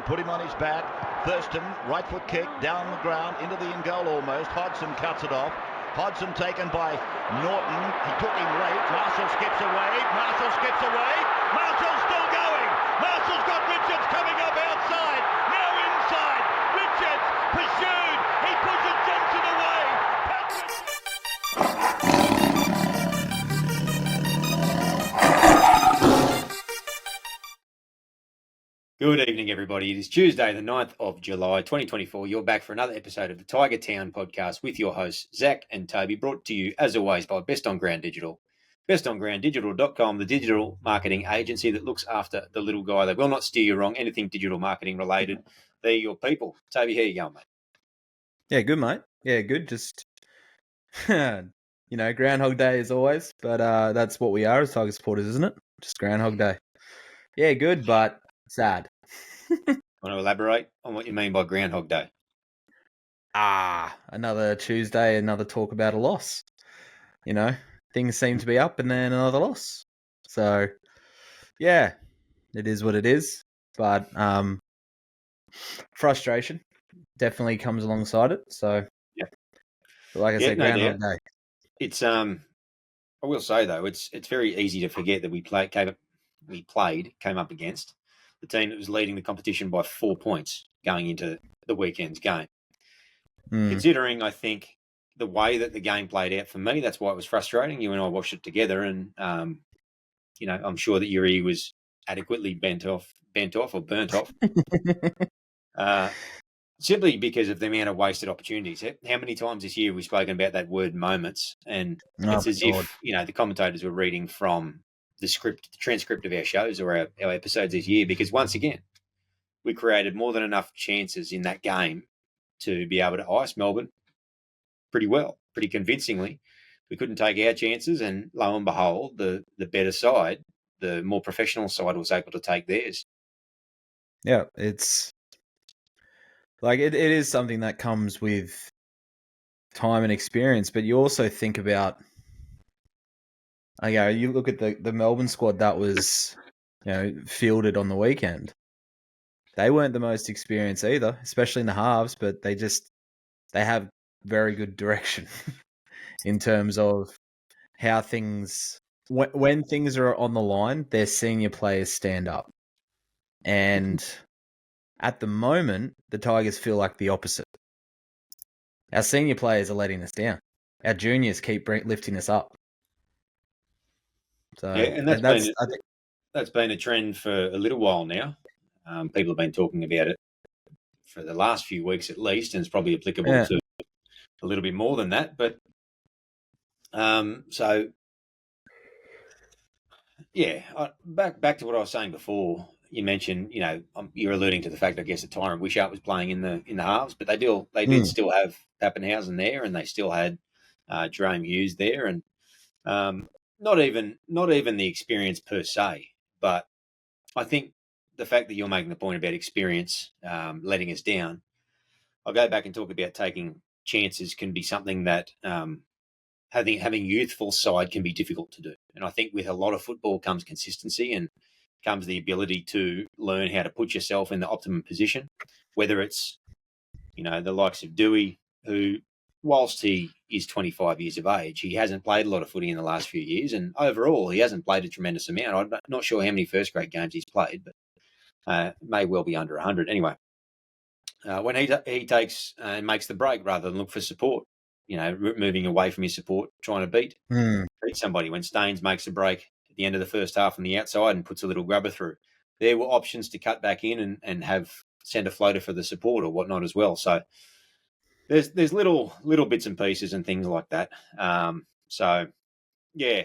Thurston put him on his back. Thurston, right foot kick, down the ground, into the in goal almost. Hodgson cuts it off. Hodgson taken by Norton. He took him late. Marshall skips away. Marshall's still going. Marshall's got Richards coming up outside. Now inside. Richards pursued. He pushes Johnson away. Good evening, everybody. It is Tuesday, the 9th of July, 2024. You're back for another episode of the Tiger Town podcast with your hosts, Zac and Toby, brought to you, as always, by Best on Ground Digital. BestOnGroundDigital.com, the digital marketing agency that looks after the little guy. They will not steer you wrong, anything digital marketing related. They're your people. Toby, how you going, mate? Yeah, good, mate. Yeah, good. Just, Groundhog Day as always, but that's what we are as Tiger supporters, isn't it? Just Groundhog Day. Yeah, good, but sad. Want to elaborate on what you mean by Groundhog Day? Another Tuesday, another talk about a loss. You know, things seem to be up and then another loss. So, yeah, it is what it is. But frustration definitely comes alongside it. So, yeah. Like I said, no Groundhog doubt. Day. It's I will say though, it's very easy to forget that we came up against the team that was leading the competition by 4 points going into the weekend's game. Considering, I think, the way that the game played out for me, that's why it was frustrating. You and I watched it together, and I'm sure that your ear was adequately burnt off, simply because of the amount of wasted opportunities. How many times this year have we spoken about that word moments? And it's as if, the commentators were reading from the transcript of our shows or our episodes this year, because once again, we created more than enough chances in that game to be able to ice Melbourne pretty well, pretty convincingly. We couldn't take our chances, and lo and behold, the better side, the more professional side, was able to take theirs. Yeah, it's like it is something that comes with time and experience, but you also think about, you look at the Melbourne squad that was, fielded on the weekend. They weren't the most experienced either, especially in the halves, but they have very good direction in terms of how things, when things are on the line, their senior players stand up. And at the moment, the Tigers feel like the opposite. Our senior players are letting us down. Our juniors keep lifting us up. So yeah, and that's been a trend for a little while now. People have been talking about it for the last few weeks at least, and it's probably applicable to a little bit more than that. But back to what I was saying before. You mentioned, you're alluding to the fact, I guess, that Tyrant Wishart was playing in the halves, but they did still have Pappenhausen there, and they still had Jerome Hughes there, and not even the experience per se, but I think the fact that you're making the point about experience letting us down, I'll go back and talk about taking chances can be something that having youthful side can be difficult to do. And I think with a lot of football comes consistency and comes the ability to learn how to put yourself in the optimum position, whether it's, the likes of Dewey, who, whilst he is 25 years of age, he hasn't played a lot of footy in the last few years. And overall, he hasn't played a tremendous amount. I'm not sure how many first-grade games he's played, but may well be under 100. Anyway, when he takes and makes the break rather than look for support, moving away from his support, trying to beat somebody. When Staines makes a break at the end of the first half on the outside and puts a little grubber through, there were options to cut back in and have send a floater for the support or whatnot as well. So there's little bits and pieces and things like that. So yeah,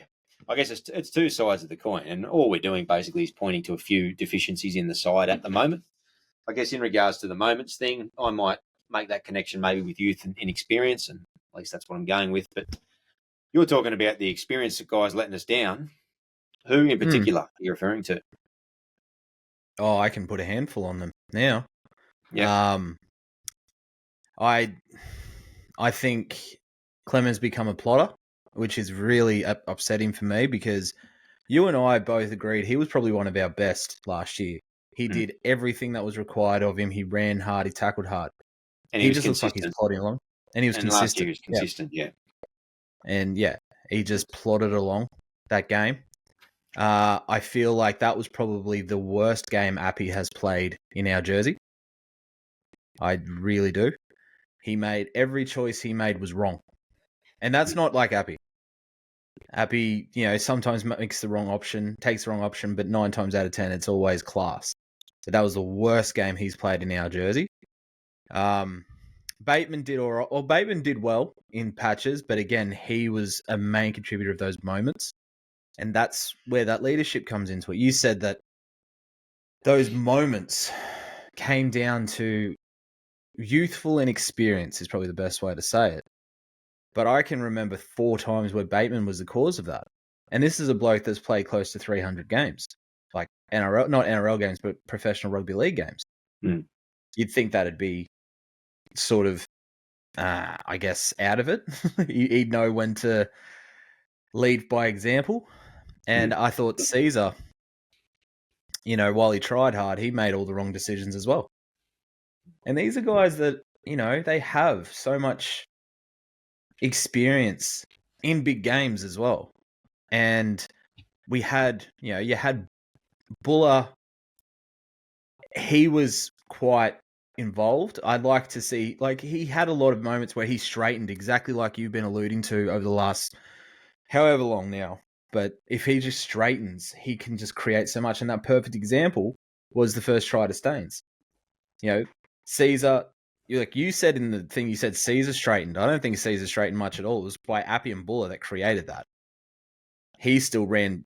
I guess it's two sides of the coin, and all we're doing basically is pointing to a few deficiencies in the side at the moment. I guess in regards to the moments thing, I might make that connection maybe with youth and inexperience, and at least that's what I'm going with. But you're talking about the experience of guys letting us down. Who in particular are you referring to? Oh, I can put a handful on them now. Yeah. I think Clemens become a plotter, which is really upsetting for me because you and I both agreed he was probably one of our best last year. He did everything that was required of him. He ran hard. He tackled hard. And He was just looks like he's consistent. plodding along. And he was And last year consistent. he was consistent, yeah. And yeah, he just plodded along that game. I feel like that was probably the worst game Appy has played in our jersey. I really do. He made every choice he made was wrong. And that's not like Appy. Appy, sometimes makes the wrong option, takes the wrong option, but 9 times out of 10, it's always class. So that was the worst game he's played in our jersey. Bateman did all right. Well, Bateman did well in patches, but again, he was a main contributor of those moments. And that's where that leadership comes into it. You said that those moments came down to youthful inexperience is probably the best way to say it. But I can remember 4 times where Bateman was the cause of that. And this is a bloke that's played close to 300 games. Like NRL, not NRL games, but professional rugby league games. You'd think that'd be sort of, I guess, out of it. He'd know when to lead by example. And I thought Caesar, while he tried hard, he made all the wrong decisions as well. And these are guys that, they have so much experience in big games as well. And we had, you had Buller. He was quite involved. I'd like to see, he had a lot of moments where he straightened exactly like you've been alluding to over the last however long now. But if he just straightens, he can just create so much. And that perfect example was the first try to Staines. Caesar, you said in the thing, you said Caesar straightened. I don't think Caesar straightened much at all. It was by Appy and Buller that created that. He still ran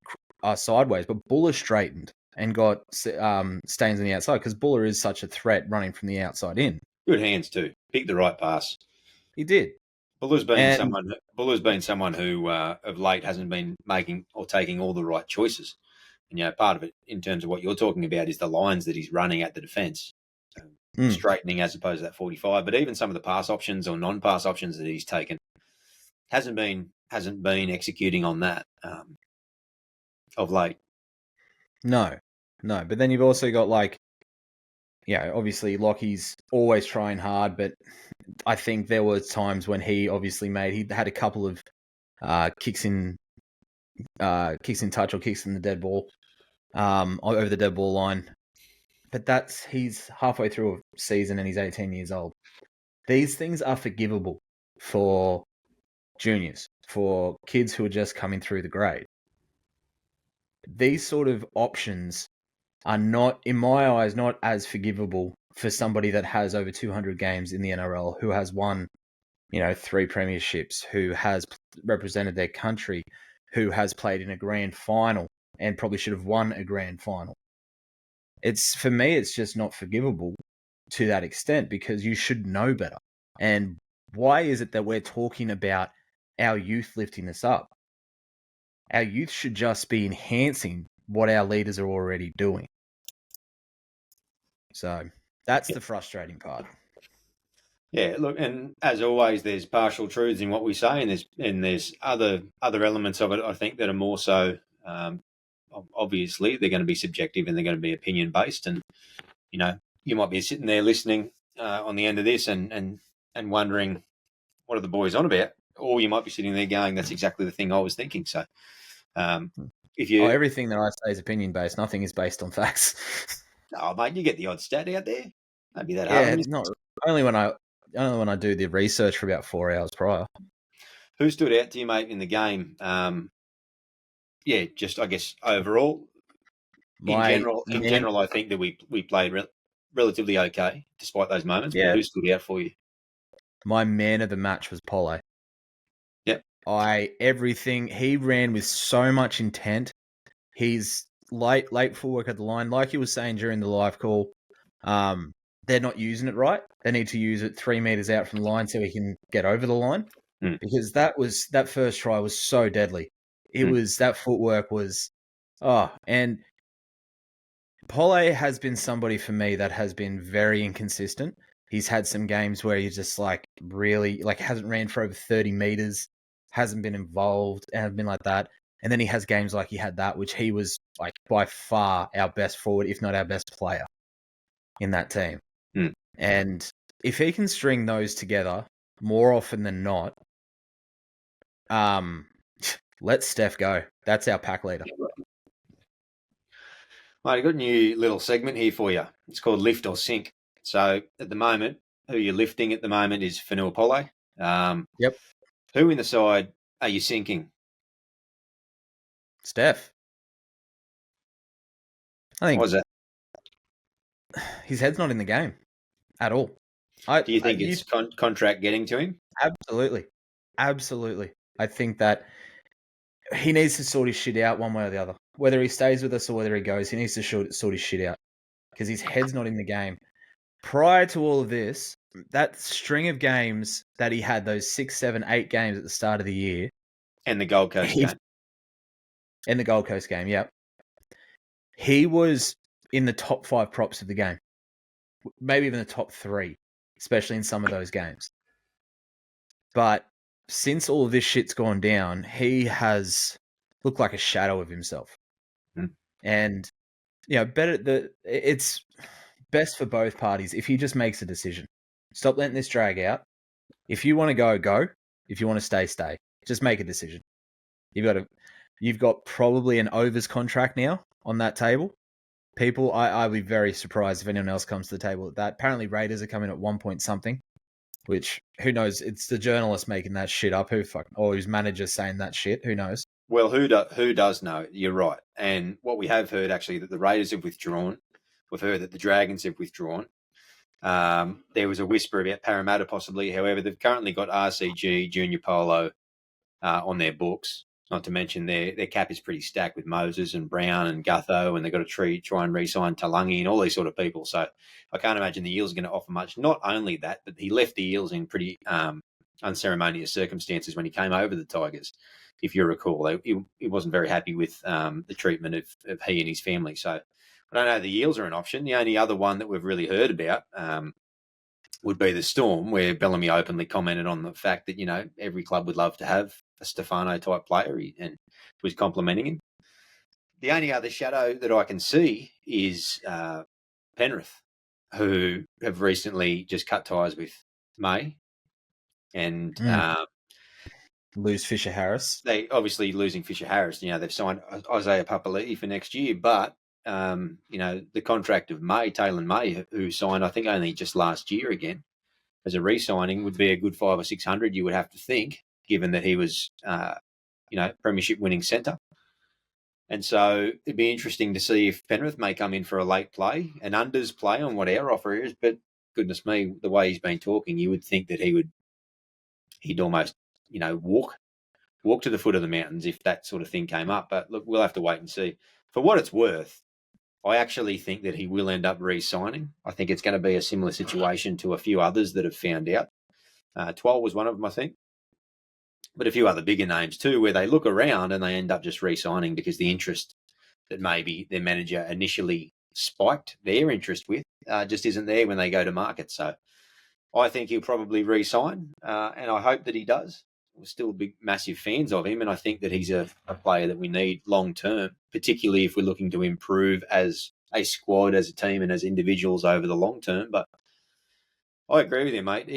sideways, but Buller straightened and got Staines on the outside because Buller is such a threat running from the outside in. Good hands too. Picked the right pass. He did. Buller's been someone who of late hasn't been making or taking all the right choices. And part of it in terms of what you're talking about is the lines that he's running at the defence. Straightening as opposed to that 45, but even some of the pass options or non-pass options that he's taken hasn't been executing on that of late. No. But then you've also got obviously Lockie's always trying hard, but I think there were times when he had a couple of kicks in touch or kicks in the dead ball over the dead ball line. But he's halfway through a season and he's 18 years old. These things are forgivable for juniors, for kids who are just coming through the grade. These sort of options are not, in my eyes, not as forgivable for somebody that has over 200 games in the NRL, who has won, 3 premierships, who has represented their country, who has played in a grand final and probably should have won a grand final. For me, it's just not forgivable to that extent because you should know better. And why is it that we're talking about our youth lifting us up? Our youth should just be enhancing what our leaders are already doing. So that's the frustrating part. Yeah, look, and as always, there's partial truths in what we say, and there's other elements of it, I think, that are more so. Obviously, they're going to be subjective and they're going to be opinion based, and you might be sitting there listening on the end of this and wondering what are the boys on about, or you might be sitting there going, "That's exactly the thing I was thinking." So, everything that I say is opinion based. Nothing is based on facts. Oh, mate, you get the odd stat out there. Don't be that hard. Yeah, it's not only when I do the research for about 4 hours prior. Who stood out to you, mate, in the game? Just I guess overall. In general, I think that we played relatively okay despite those moments. Yeah. But who stood out for you? My man of the match was Pole. Yep. He ran with so much intent. He's late footwork at the line, like you were saying during the live call. They're not using it right. They need to use it 3 meters out from the line so he can get over the line. Because that first try was so deadly. That footwork was, and Pole has been somebody for me that has been very inconsistent. He's had some games where he's just really hasn't ran for over 30 meters, hasn't been involved, and been like that. And then he has games like he had that, which he was like by far our best forward, if not our best player in that team. Mm. And if he can string those together more often than not, let Steph go. That's our pack leader. Mate, I've got a new little segment here for you. It's called Lift or Sink. So at the moment, who you're lifting at the moment is Fanua Pole. Yep. Who in the side are you sinking? Steph. I think Why is that? his head's not in the game at all. Do you think it's contract getting to him? Absolutely. Absolutely. I think that he needs to sort his shit out one way or the other. Whether he stays with us or whether he goes, he needs to sort his shit out because his head's not in the game. Prior to all of this, that string of games that he had, those 6, 7, 8 games at the start of the year. And the Gold Coast game. And the Gold Coast game, yep. He was in the top 5 props of the game. Maybe even the top 3, especially in some of those games. But since all of this shit's gone down, he has looked like a shadow of himself. Mm. And, it's best for both parties if he just makes a decision. Stop letting this drag out. If you want to go, go. If you want to stay, stay. Just make a decision. You've got probably an overs contract now on that table. People, I'd be very surprised if anyone else comes to the table at that. Apparently Raiders are coming at 1 point something, which who knows? It's the journalist making that shit up. Or his manager saying that shit. Who knows? Well, who does know? You're right. And what we have heard actually that the Raiders have withdrawn. We've heard that the Dragons have withdrawn. There was a whisper about Parramatta possibly. However, they've currently got RCG, Junior Polo on their books. Not to mention their cap is pretty stacked with Moses and Brown and Gutho, and they've got to try and re-sign Talangi and all these sort of people. So I can't imagine the Eels are going to offer much. Not only that, but he left the Eels in pretty unceremonious circumstances when he came over the Tigers. If you recall, he wasn't very happy with the treatment of he and his family. So I don't know. The Eels are an option. The only other one that we've really heard about would be the Storm, where Bellamy openly commented on the fact that, every club would love to have a Stefano-type player and was complimenting him. The only other shadow that I can see is Penrith, who have recently just cut ties with May and lose Fisher Harris. They obviously losing Fisher Harris. They've signed Isaiah Papali'i for next year, but the contract of Taylor May, who signed, I think, only just last year again as a re-signing, would be a good 500 or 600. You would have to think, given that he was, premiership winning centre. And so it'd be interesting to see if Penrith may come in for a late play, an unders play on what our offer is. But goodness me, the way he's been talking, you would think that he'd almost, walk to the foot of the mountains if that sort of thing came up. But look, we'll have to wait and see. For what it's worth, I actually think that he will end up re-signing. I think it's going to be a similar situation to a few others that have found out. 12 was one of them, I think. But a few other bigger names too, where they look around and they end up just re-signing because the interest that maybe their manager initially spiked their interest with just isn't there when they go to market. So I think he'll probably re-sign, and I hope that he does. We're still big, massive fans of him, and I think that he's a player that we need long-term, particularly if we're looking to improve as a squad, as a team, and as individuals over the long term. But I agree with you, mate.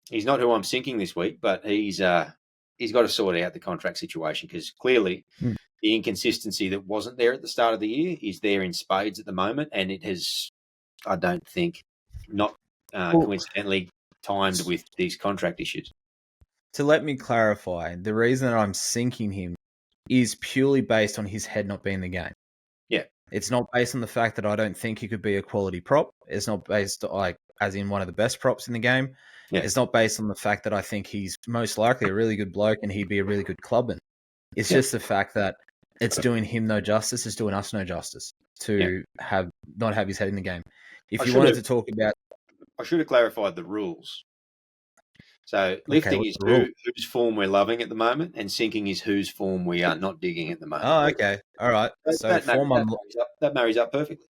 He's not who I'm sinking this week, but he's got to sort out the contract situation because clearly the inconsistency that wasn't there at the start of the year is there in spades at the moment, and it has, I don't think, not coincidentally timed with these contract issues. To let me clarify, the reason that I'm sinking him is purely based on his head not being in the game. Yeah. It's not based on the fact that I don't think he could be a quality prop. It's not based as in one of the best props in the game. Yeah. It's not based on the fact that I think he's most likely a really good bloke and he'd be a really good clubman. It's just the fact that it's doing him no justice. It's doing us no justice to not have his head in the game. If you wanted to talk about... I should have clarified the rules. So lifting is whose form we're loving at the moment, and sinking is whose form we are not digging at the moment. Oh, okay. All right. That marries up perfectly.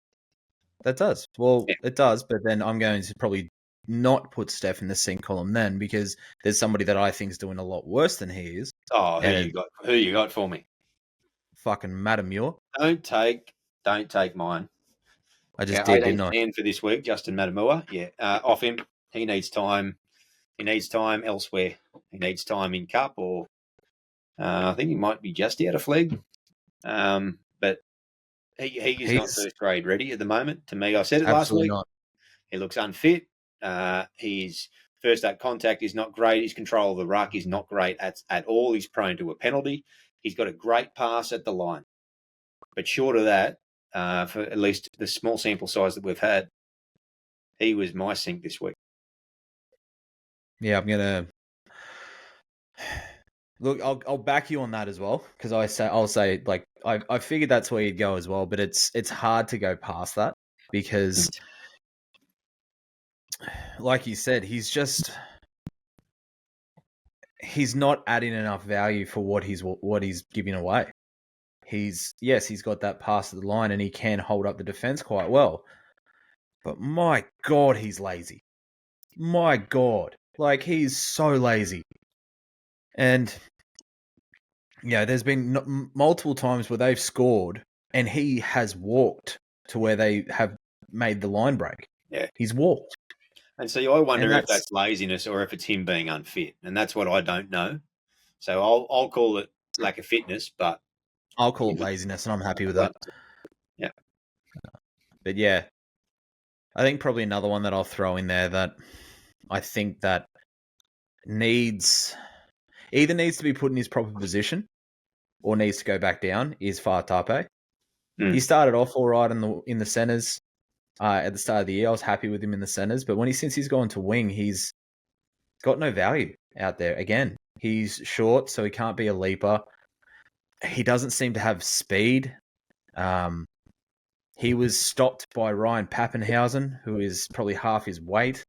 That does. Well, it does, but then I'm going to probably not put Steph in the sink column then, because there's somebody that I think is doing a lot worse than he is. Oh, And who you got for me? fucking Madam Muir. Don't take mine. I just did, 18 didn't I? 10 for this week, Justin Matamua. Yeah, off him. He needs time. He needs time elsewhere. He needs time in cup, or I think he might be just out of flag. But he's not first grade ready at the moment. To me, I said it last week. Not. He looks unfit. His first up contact is not great. His control of the ruck is not great at all. He's prone to a penalty. He's got a great pass at the line. But short of that, for at least the small sample size that we've had, he was my sink this week. Yeah, I'm gonna look. I'll back you on that as well, because I'll say like I figured that's where you'd go as well, but it's hard to go past that because, like you said, he's not adding enough value for what he's giving away. He's got that pass at the line and he can hold up the defense quite well, but my God, he's lazy. My God, like he's so lazy. And yeah, there's been multiple times where they've scored and he has walked to where they have made the line break. Yeah, he's walked. And so I wonder if that's laziness or if it's him being unfit, and that's what I don't know. So I'll call it lack of fitness, but I'll call it laziness, and I'm happy with that. Yeah, but yeah, I think probably another one that I'll throw in there that I think that either needs to be put in his proper position or needs to go back down is Fatape. He started off all right in the centres at the start of the year. I was happy with him in the centres, but since he's gone to wing, he's got no value out there. Again, he's short, so he can't be a leaper. He doesn't seem to have speed. He was stopped by Ryan Pappenhausen, who is probably half his weight,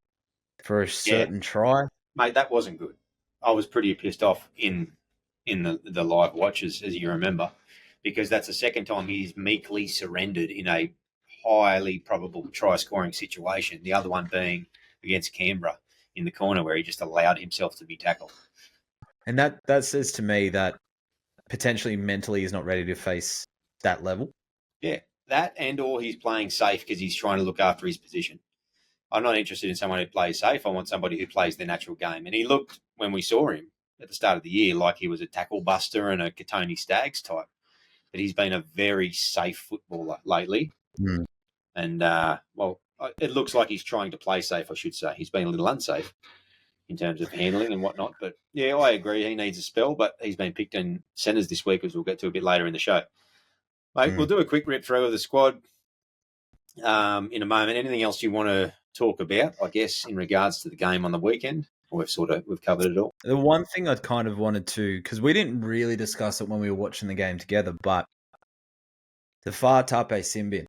for a certain try. Mate, that wasn't good. I was pretty pissed off in the live watches, as you remember, because that's the second time he's meekly surrendered in a highly probable try-scoring situation, the other one being against Canberra in the corner where he just allowed himself to be tackled. And that says to me that potentially mentally he's not ready to face that level. Yeah, that and or he's playing safe because he's trying to look after his position. I'm not interested in someone who plays safe. I want somebody who plays their natural game. And he looked, when we saw him at the start of the year, like he was a tackle buster and a Katoni Staggs type. But he's been a very safe footballer lately. Mm. And, it looks like he's trying to play safe, I should say. He's been a little unsafe in terms of handling and whatnot. But, yeah, I agree. He needs a spell, but he's been picked in centres this week, as we'll get to a bit later in the show. Mate, we'll do a quick rip through of the squad in a moment. Anything else you want to talk about, I guess, in regards to the game on the weekend? We've covered it all. The one thing I'd kind of wanted to, because we didn't really discuss it when we were watching the game together, but the Fatape sin bin.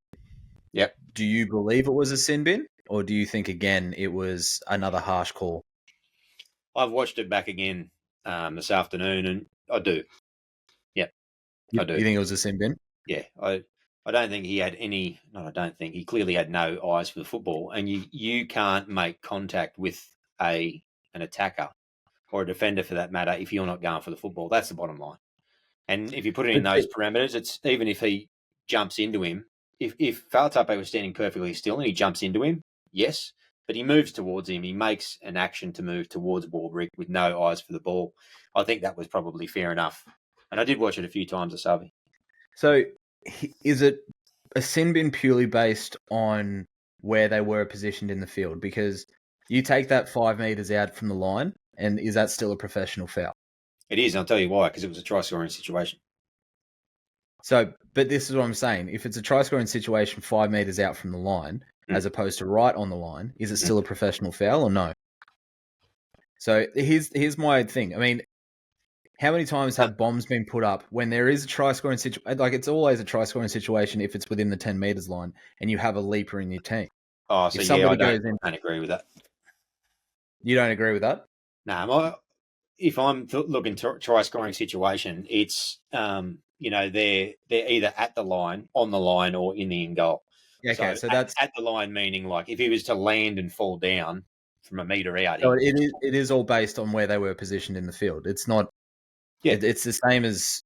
Yep. Do you believe it was a sin bin, or do you think, again, it was another harsh call? I've watched it back again this afternoon, and I do. Yep, I do. You think it was a sin bin? Yeah, I don't think he had any. No, I don't think he clearly had no eyes for the football, and you can't make contact with an attacker or a defender for that matter if you're not going for the football. That's the bottom line. And if you put it in those parameters, it's even if he jumps into him. If Fatape was standing perfectly still and he jumps into him, yes, but he moves towards him. He makes an action to move towards Warbrick with no eyes for the ball. I think that was probably fair enough. And I did watch it a few times, Asavi. So is it a sin bin purely based on where they were positioned in the field? Because you take that 5 metres out from the line, and is that still a professional foul? It is, and I'll tell you why, because it was a try-scoring situation. So, but this is what I'm saying. If it's a try-scoring situation 5 metres out from the line, as opposed to right on the line, is it still a professional foul or no? So here's my thing. I mean, how many times have bombs been put up when there is a try-scoring situation? Like, it's always a try-scoring situation if it's within the 10 metres line and you have a leaper in your team. Oh, so yeah, I don't agree with that. You don't agree with that? No, if I'm looking to try-scoring situation, it's they're either at the line, on the line, or in the in goal. Okay, so that's at the line, meaning like if he was to land and fall down, from a metre out. So it is all based on where they were positioned in the field. It's not. Yeah. It's the same as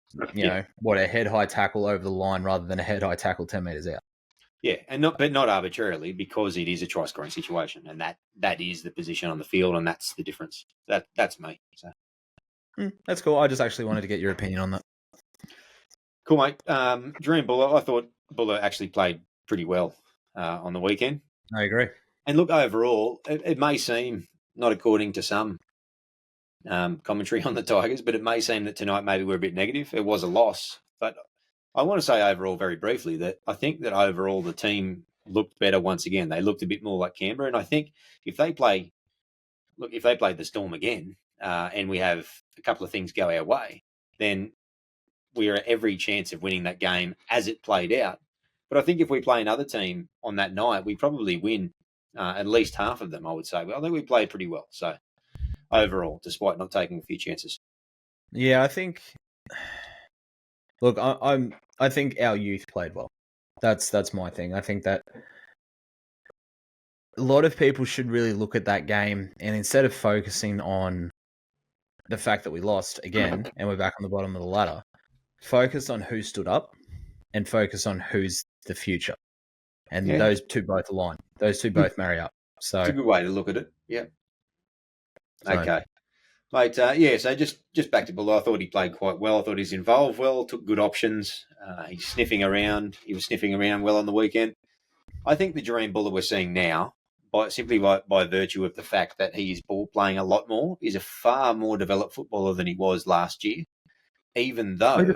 what a head high tackle over the line rather than a head high tackle 10 meters out. Yeah, and not arbitrarily, because it is a try scoring situation, and that is the position on the field, and that's the difference. That's me. So. That's cool. I just actually wanted to get your opinion on that. Cool, mate. Dream Buller, I thought Buller actually played pretty well on the weekend. I agree. And look, overall, it may seem, not according to some commentary on the Tigers, but it may seem that tonight maybe we're a bit negative. It was a loss, but I want to say overall, very briefly, that I think that overall the team looked better once again. They looked a bit more like Canberra, and I think if they play the Storm again, and we have a couple of things go our way, then we are at every chance of winning that game as it played out. But I think if we play another team on that night, we probably win at least half of them, I would say. Well, I think we played pretty well. So overall, despite not taking a few chances. Yeah, I think. Look, I think our youth played well. That's my thing. I think that a lot of people should really look at that game, and instead of focusing on the fact that we lost again and we're back on the bottom of the ladder, focus on who stood up and focus on who's the future. And those two both align. Those two both marry up. So it's a good way to look at it. Yeah. Okay. Mate, so just back to Buller, I thought he played quite well. I thought he's involved well, took good options. He's sniffing around. He was sniffing around well on the weekend. I think the Dream Buller we're seeing now, simply by virtue of the fact that he is ball playing a lot more, is a far more developed footballer than he was last year, even though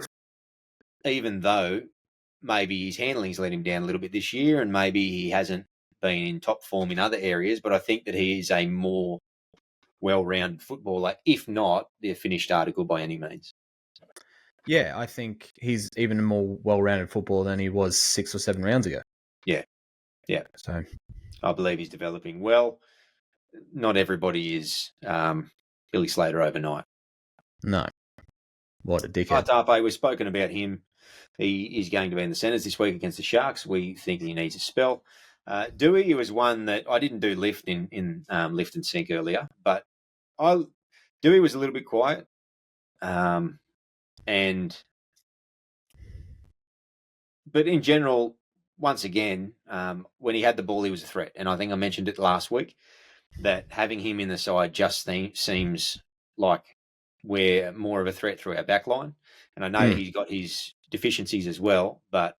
maybe his handling's let him down a little bit this year, and maybe he hasn't been in top form in other areas, but I think that he is a more well-rounded footballer, if not the finished article by any means. Yeah, I think he's even a more well-rounded footballer than he was 6 or 7 rounds ago. Yeah. So I believe he's developing well. Not everybody is Billy Slater overnight. No. What a dickhead. Tape, we've spoken about him. He is going to be in the centres this week against the Sharks. We think he needs a spell. Dewey was one that I didn't do lift in lift and sink earlier, but Dewey was a little bit quiet, but in general, once again, when he had the ball, he was a threat, and I think I mentioned it last week that having him in the side just seems like we're more of a threat through our back line, and I know he's got his deficiencies as well, but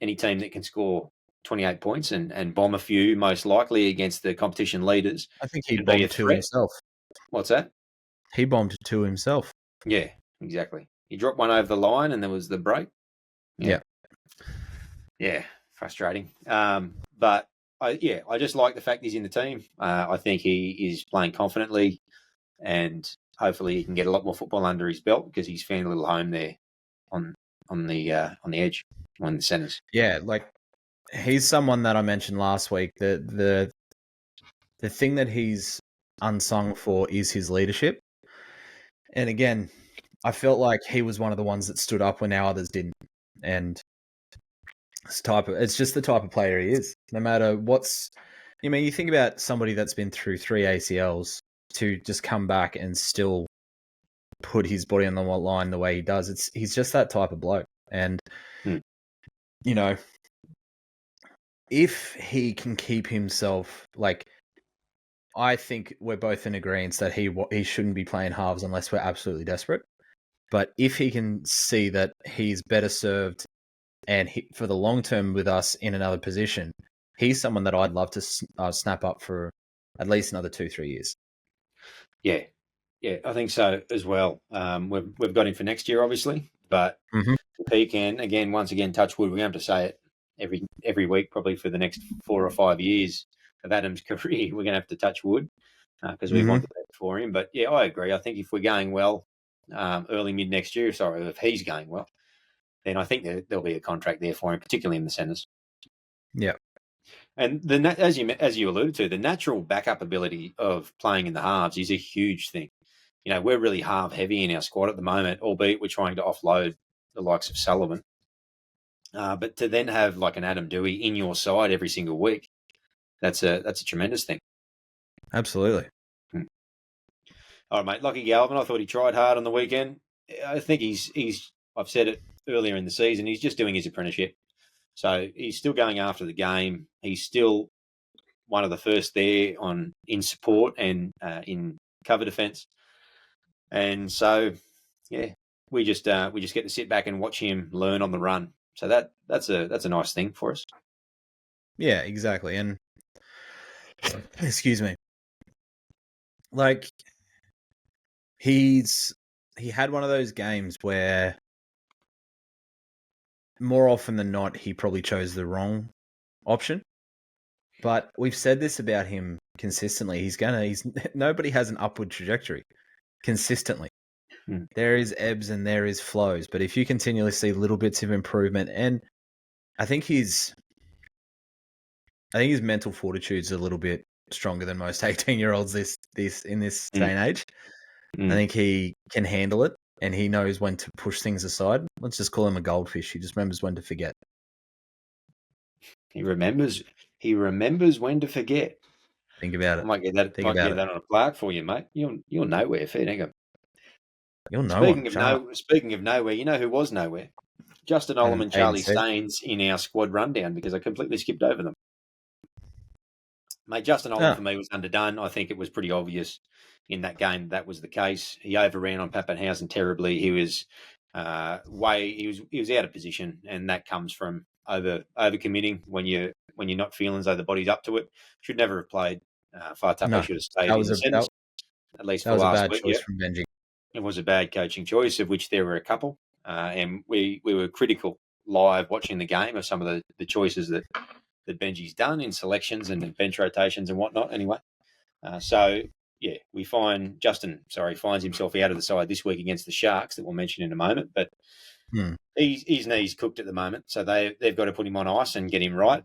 any team that can score 28 points and bomb a few, most likely against the competition leaders. I think he bombed 2 himself. What's that? He bombed 2 himself. Yeah, exactly. He dropped one over the line and there was the break. Yeah. Yeah, frustrating. But I just like the fact he's in the team. I think he is playing confidently, and hopefully he can get a lot more football under his belt because he's found a little home there on the edge, on the centres. Yeah, like he's someone that I mentioned last week. The thing that he's unsung for is his leadership. And again, I felt like he was one of the ones that stood up when our others didn't. And it's just the type of player he is. No matter you think about somebody that's been through 3 ACLs to just come back and still put his body on the line the way he does. He's just that type of bloke. And, if he can keep himself, I think we're both in agreement that he shouldn't be playing halves unless we're absolutely desperate. But if he can see that he's better served and for the long term with us in another position, he's someone that I'd love to snap up for at least another 2-3 years. Yeah, I think so as well. We've got him for next year, obviously, but if he can, once again, touch wood, we're going to have to say it every week, probably for the next 4 or 5 years of Adam's career. We're going to have to touch wood because we want the best for him. But yeah, I agree. I think if we're going well early mid next year, if he's going well, then I think there'll be a contract there for him, particularly in the centres. Yeah. And as you alluded to, the natural backup ability of playing in the halves is a huge thing. We're really half heavy in our squad at the moment, albeit we're trying to offload the likes of Sullivan. But to then have like an Adam Dewey in your side every single week, that's a tremendous thing. absolutely. All right, mate. Lucky Galvin. I thought he tried hard on the weekend. I think he's. I've said it earlier in the season. He's just doing his apprenticeship, so he's still going after the game. He's still one of the first there in support and in cover defence, and so yeah, we just get to sit back and watch him learn on the run. So that's a nice thing for us. Yeah, exactly. And excuse me, like he had one of those games where more often than not he probably chose the wrong option. But we've said this about him consistently. He's nobody has an upward trajectory consistently. There is ebbs and there is flows, but if you continually see little bits of improvement, and I think his mental fortitude's a little bit stronger than most 18-year-olds in this day and age. I think he can handle it, and he knows when to push things aside. Let's just call him a goldfish. He just remembers when to forget. He remembers when to forget. Think about it. I might get that on a plaque for you, mate. You're nowhere, fair dinkum. You're nowhere. Speaking of nowhere, you know who was nowhere? Justin Olam and Charlie Staines in our squad rundown, because I completely skipped over them. Mate, Justin Olam for me was underdone. I think it was pretty obvious in that game that was the case. He overran on Pappenhausen terribly. He was he was out of position, and that comes from over committing when you're not feeling as though the body's up to it. Should never have played. Fatah should have stayed in the centre, at least for last week. Choice from Benji. It was a bad coaching choice, of which there were a couple, and we were critical live watching the game of some of the choices that Benji's done in selections and bench rotations and whatnot. Anyway, so yeah, we find Justin finds himself out of the side this week against the Sharks that we'll mention in a moment, but his knee's cooked at the moment, so they've got to put him on ice and get him right.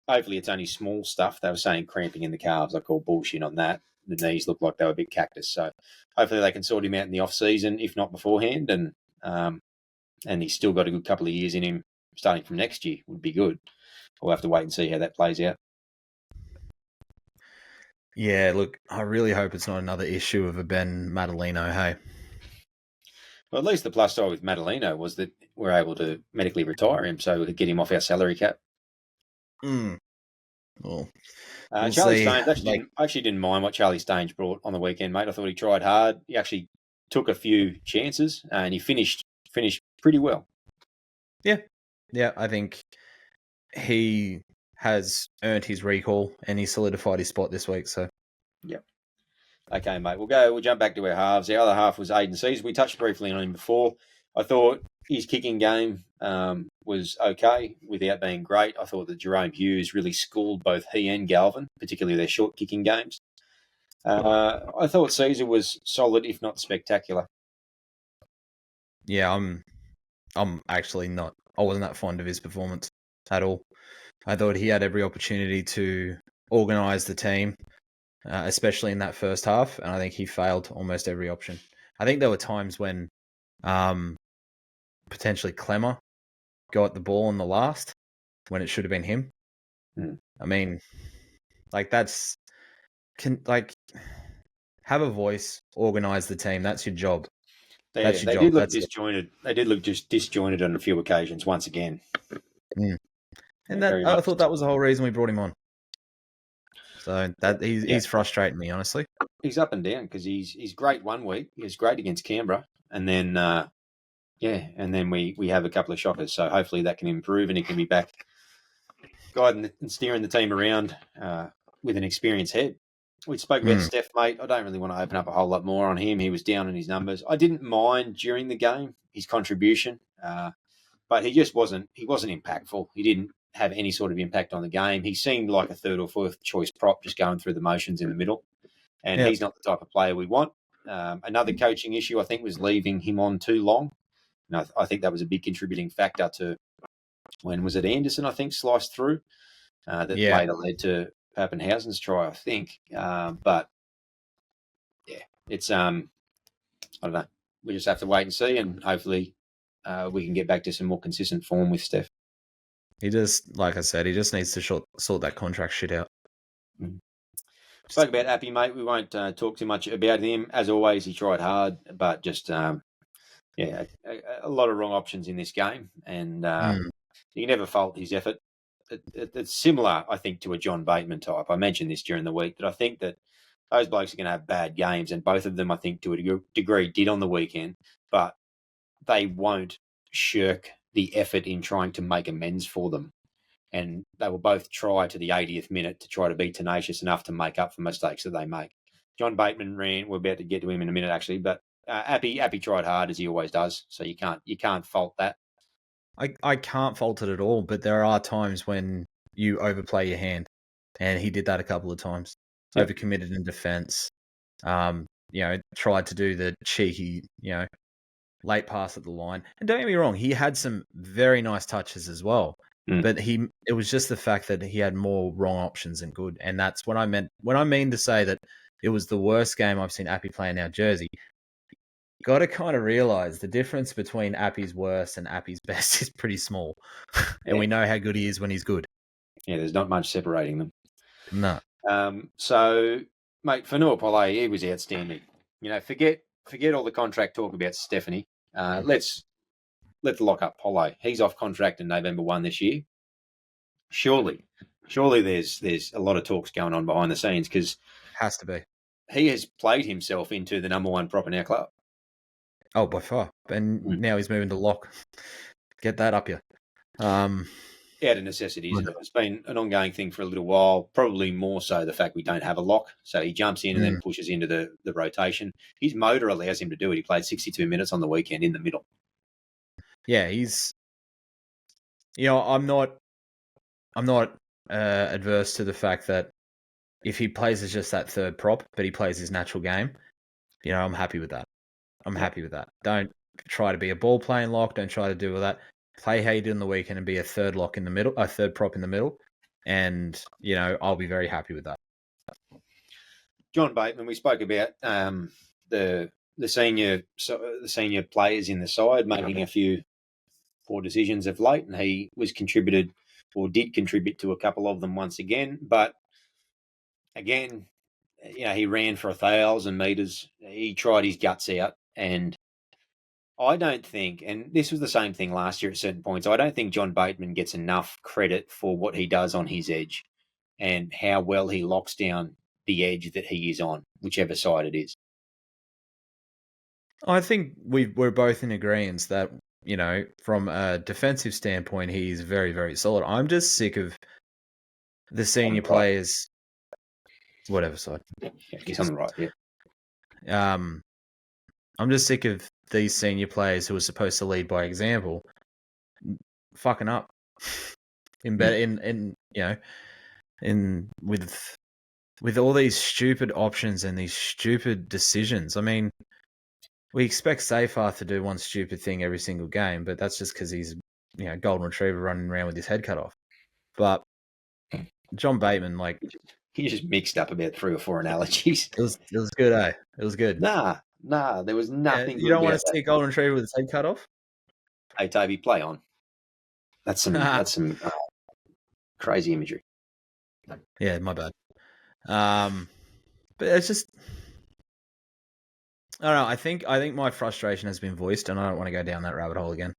Hopefully it's only small stuff. They were saying cramping in the calves. I call bullshit on that. The knees looked like they were a bit cactus, so hopefully they can sort him out in the off season, if not beforehand, and he's still got a good couple of years in him starting from next year. Would be good. We'll have to wait and see how that plays out. Yeah, look, I really hope it's not another issue of a Ben Madalino, hey? Well, at least the plus side with Madalino was that we're able to medically retire him, so we could get him off our salary cap. Well, Charlie Staines, I actually didn't mind what Charlie Staines brought on the weekend, mate. I thought he tried hard. He actually took a few chances, and he finished pretty well. Yeah, I think he has earned his recall, and he solidified his spot this week. So, yep. Okay, mate. We'll jump back to our halves. The other half was Aiden Seas. We touched briefly on him before. I thought his kicking game was okay without being great. I thought that Jerome Hughes really schooled both he and Galvin, particularly their short kicking games. I thought Caesar was solid, if not spectacular. Yeah, I'm actually not. I wasn't that fond of his performance at all. I thought he had every opportunity to organise the team, especially in that first half, and I think he failed almost every option. I think there were times when potentially Clemmer got the ball in the last when it should have been him. I mean, like have a voice, organise the team. That's your job. They did look disjointed. They did look just disjointed on a few occasions once again. And I thought that was the whole reason we brought him on. So he's frustrating me, honestly. He's up and down because he's great one week. He was great against Canberra, and then we have a couple of shockers. So hopefully that can improve and he can be back guiding and steering the team around with an experienced head. We spoke about Steph, mate. I don't really want to open up a whole lot more on him. He was down in his numbers. I didn't mind during the game his contribution, but he just wasn't. He wasn't impactful. He didn't have any sort of impact on the game. He seemed like a third or fourth choice prop, just going through the motions in the middle. And he's not the type of player we want. Another coaching issue, I think, was leaving him on too long. And I think that was a big contributing factor to when was it Anderson, I think, sliced through that later led to Pappenhausen's try, I think. But yeah, it's I don't know. We just have to wait and see, and hopefully we can get back to some more consistent form with Steph. He just, like I said, he just needs to sort that contract shit out. Spoke about Appy, mate. We won't talk too much about him. As always, he tried hard, but just a lot of wrong options in this game, and you can never fault his effort. It's similar, I think, to a John Bateman type. I mentioned this during the week, that I think that those blokes are going to have bad games, and both of them, I think, to a degree, did on the weekend, but they won't shirk the effort in trying to make amends for them. And they will both try to the 80th minute to try to be tenacious enough to make up for mistakes that they make. John Bateman ran. We're about to get to him in a minute, actually, but Appy tried hard as he always does, so you can't fault that. I can't fault it at all, but there are times when you overplay your hand, and he did that a couple of times. Yep. Overcommitted in defence. Tried to do the cheeky, late pass at the line. And don't get me wrong, he had some very nice touches as well. But it was just the fact that he had more wrong options than good. And that's what I meant. When I mean to say that it was the worst game I've seen Appy play in our jersey, got to kind of realise the difference between Appy's worst and Appy's best is pretty small. And we know how good he is when he's good. Yeah, there's not much separating them. No. So, mate, Fanua Pole, he was outstanding. Forget all the contract talk about Stephanie. Let's lock up Pole. He's off contract in November 1 this year. Surely there's a lot of talks going on behind the scenes, because has to be. He has played himself into the number one prop in our club. Oh, by far. And now he's moving to lock. Get that up here. Out of necessity, isn't it? It's been an ongoing thing for a little while, probably more so the fact we don't have a lock. So he jumps in and then pushes into the rotation. His motor allows him to do it. He played 62 minutes on the weekend in the middle. Yeah, he's... I'm not adverse to the fact that if he plays as just that third prop, but he plays his natural game, I'm happy with that. Happy with that. Don't try to be a ball playing lock. Don't try to do all that. Play how you did in the weekend and be a third lock in the middle, a third prop in the middle, and I'll be very happy with that. John Bateman, we spoke about the senior players in the side making a few poor decisions of late, and he did contribute to a couple of them once again. But again, he ran for 1,000 metres. He tried his guts out, and I don't think, and this was the same thing last year at certain points, I don't think John Bateman gets enough credit for what he does on his edge and how well he locks down the edge that he is on, whichever side it is. I think we're both in agreement that, from a defensive standpoint, he's very, very solid. I'm just sick of the senior players, whatever side. Yeah, he's on the right, yeah. I'm just sick of these senior players who are supposed to lead by example fucking up with all these stupid options and these stupid decisions. I mean, we expect Seyfarth to do one stupid thing every single game, but that's just because he's golden retriever running around with his head cut off. But John Bateman, he just mixed up about 3 or 4 analogies. It was good, eh? It was good. Nah, there was nothing. You don't want to see a golden retriever with his head cut off? Hey, Toby, play on. That's some crazy imagery. Yeah, my bad. But it's just, I don't know. I think my frustration has been voiced, and I don't want to go down that rabbit hole again.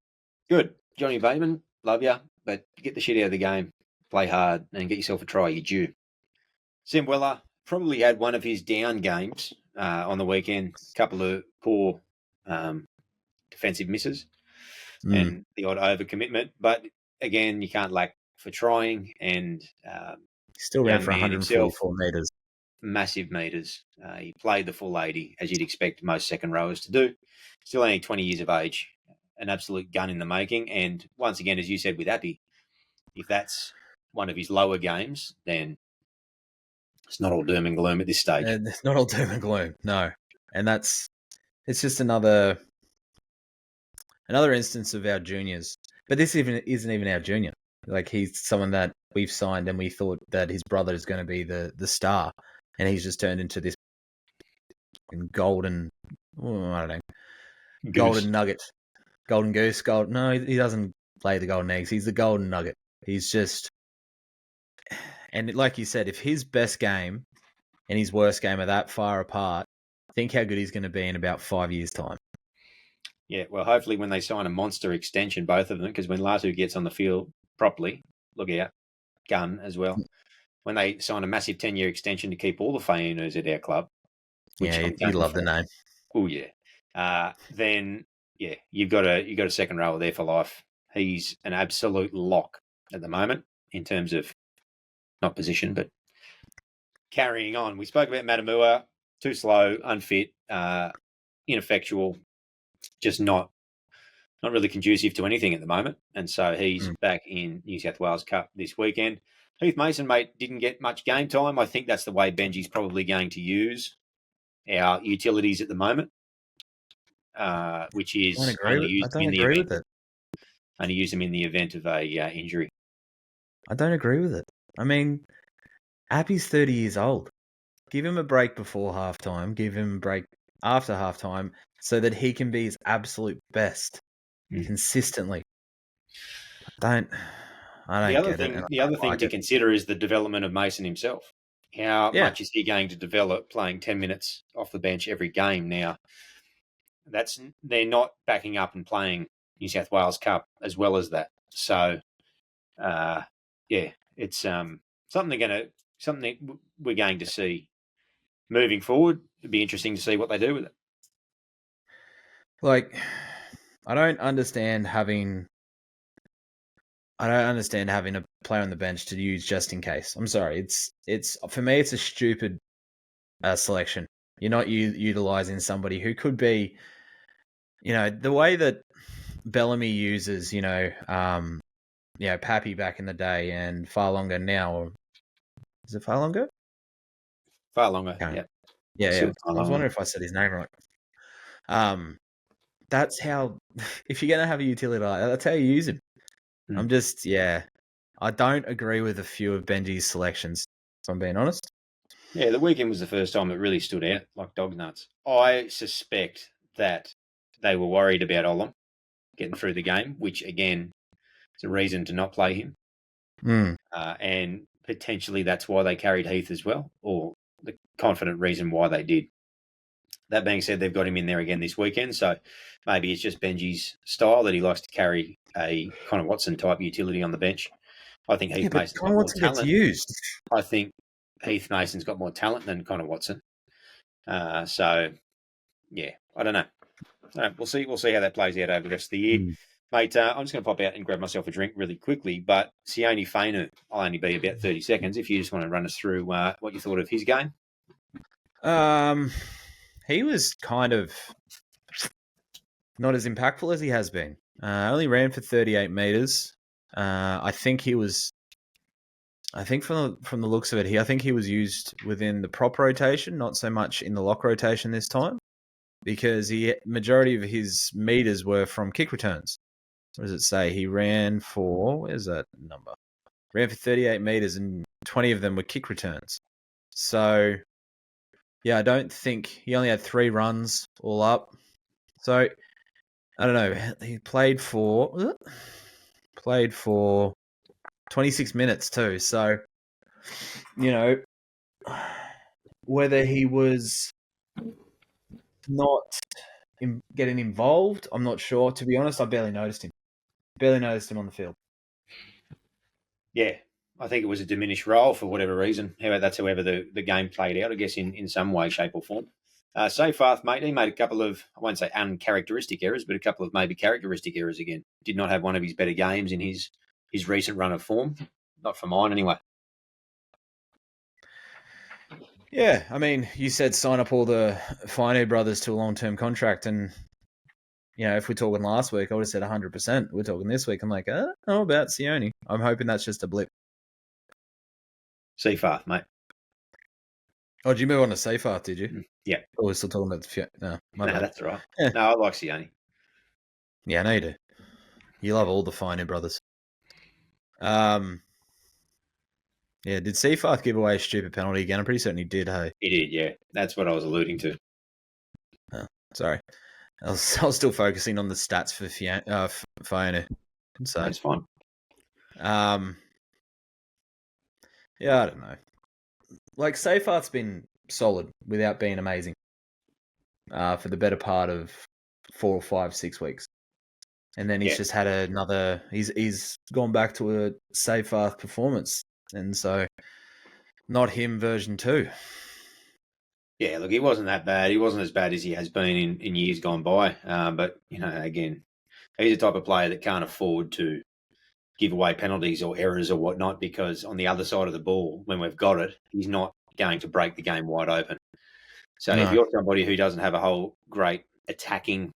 Good, Johnny Bateman, love you, but get the shit out of the game, play hard, and get yourself a try. You're due. Sim Weller probably had one of his down games on the weekend. A couple of poor defensive misses and the odd overcommitment. But again, you can't lack for trying. And still ran for 144 metres. Massive metres. He played the full 80, as you'd expect most second rowers to do. Still only 20 years of age. An absolute gun in the making. And once again, as you said with Appy, if that's one of his lower games, then it's not all doom and gloom at this stage. It's not all doom and gloom, no. And it's just another instance of our juniors. But this isn't even our junior. He's someone that we've signed and we thought that his brother is going to be the star. And he's just turned into this golden, I don't know, Goose. Golden nugget. Golden goose. No, he doesn't lay the golden eggs. He's the golden nugget. He's just... And like you said, if his best game and his worst game are that far apart, think how good he's going to be in about 5 years' time. Yeah, well, hopefully when they sign a monster extension, both of them, because when Latu gets on the field properly, look out, gun as well. When they sign a massive 10-year extension to keep all the Faiunus at our club, which Yeah, I'm you love for. the name. Oh yeah. Then yeah, you've got a second rower there for life. He's an absolute lock at the moment in terms of not position, but carrying on. We spoke about Matamua, too slow, unfit, ineffectual, just not really conducive to anything at the moment. And so he's back in New South Wales Cup this weekend. Heath Mason, mate, didn't get much game time. I think that's the way Benji's probably going to use our utilities at the moment, which is only use them in the event. Only use them in the event of a injury. I don't agree with it. I mean, Appy's 30 years old. Give him a break before halftime. Give him a break after halftime so that he can be his absolute best consistently. I don't get it. The other thing to consider is the development of Mason himself. How much is he going to develop playing 10 minutes off the bench every game now? They're not backing up and playing New South Wales Cup as well as that. So, it's something we're going to see moving forward. It'd be interesting to see what they do with it. Like, I don't understand having a player on the bench to use just in case. I'm sorry. It's for me, it's a stupid selection. You're not utilizing somebody who could be, the way that Bellamy uses, Pappy back in the day and far longer now. Or is it far longer? Far longer. Okay. Yeah. I was wondering if I said his name right. That's how. If you're gonna have a utility, that's how you use him. I'm just, I don't agree with a few of Benji's selections, if I'm being honest. Yeah, the weekend was the first time it really stood out like dog nuts. I suspect that they were worried about Olam getting through the game, which, again, is a reason to not play him. And potentially that's why they carried Heath as well, or the confident reason why they did. That being said, they've got him in there again this weekend, so maybe it's just Benji's style that he likes to carry a Connor Watson-type utility on the bench. I think Heath Mason's got more talent. Used. I think Heath Mason's got more talent than Connor Watson. So, yeah, I don't know. We'll see how that plays out over the rest of the year. Mate, I'm just going to pop out and grab myself a drink really quickly, but Sione Fainu, I'll only be about 30 seconds if you just want to run us through what you thought of his game. He was kind of not as impactful as he has been. Only ran for 38 meters. I think from the looks of it, I think he was used within the prop rotation, not so much in the lock rotation this time, because majority of his meters were from kick returns. What does it say? He ran for, where's that number? Ran for 38 meters and 20 of them were kick returns. So, I don't think he only had 3 runs all up. So, I don't know. He played for 26 minutes too. So, whether he was not getting involved, I'm not sure. To be honest, I barely noticed him. Barely noticed him on the field. Yeah, I think it was a diminished role for whatever reason. However the game played out, I guess, in some way, shape or form. Seyfarth, mate, he made a couple of, I won't say uncharacteristic errors, but a couple of maybe characteristic errors again. Did not have one of his better games in his recent run of form. Not for mine, anyway. Yeah, I mean, you said sign up all the Fainu brothers to a long-term contract, and if we're talking last week, I would have said 100%. We're talking this week. I'm like, I don't know about Sione. I'm hoping that's just a blip. Seyfarth, mate. Oh, did you move on to Seyfarth, did you? Yeah. Oh, we're still talking about No, that's all right. Yeah. No, I like Sione. Yeah, I know you do. You love all the Fainu brothers. Yeah, did Seyfarth give away a stupid penalty again? I'm pretty certain he did, hey? He did, yeah. That's what I was alluding to. Oh, sorry. I was still focusing on the stats for Fainu. So that's fine. Yeah, I don't know. Like, Seyfarth's been solid without being amazing for the better part of 4 or 5, 6 weeks. And then he's just had another. He's gone back to a safe performance, and so not him version 2. Yeah, look, he wasn't that bad. He wasn't as bad as he has been in years gone by. But again, he's the type of player that can't afford to give away penalties or errors or whatnot, because on the other side of the ball, when we've got it, he's not going to break the game wide open. So if you're somebody who doesn't have a whole great attacking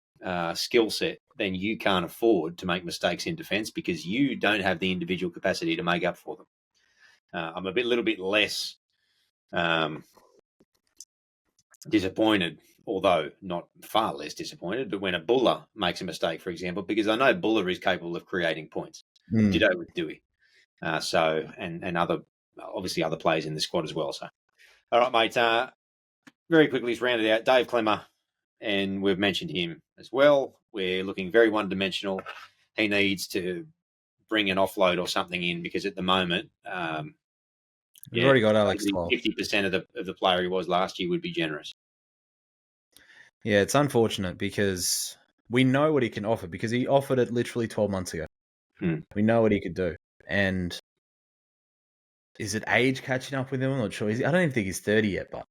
skill set, then you can't afford to make mistakes in defence because you don't have the individual capacity to make up for them. I'm a little bit less disappointed, although not far less disappointed, but when a Buller makes a mistake, for example, because I know Buller is capable of creating points. Ditto with Dewey. And other, obviously other players in the squad as well. So, all right, mate. Very quickly, he's rounded out Dave Clemmer, and we've mentioned him as well. We're looking very one-dimensional. He needs to bring an offload or something in, because at the moment, we've already got Alex 50% of the player he was last year would be generous. Yeah, it's unfortunate because we know what he can offer, because he offered it literally 12 months ago. We know what he could do. And is it age catching up with him? I'm not sure. I don't even think he's 30 yet, but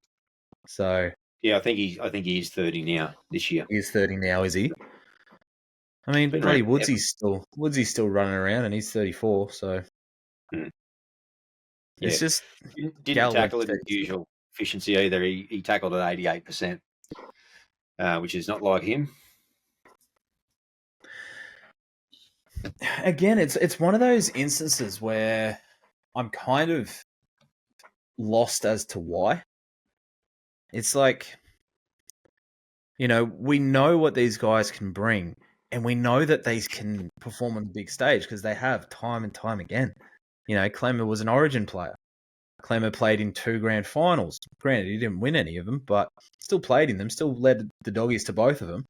so yeah, I think he is 30 now this year. He's 30 now, is he? I mean, bloody Woodsy's still running around, and he's 34. So it's just didn't tackle it with usual efficiency either. He tackled at 88%, which is not like him. Again, it's one of those instances where I'm kind of lost as to why. It's like, we know what these guys can bring, and we know that they can perform on the big stage because they have time and time again. Clemmer was an Origin player. Clemmer played in 2 grand finals. Granted, he didn't win any of them, but still played in them, still led the Doggies to both of them.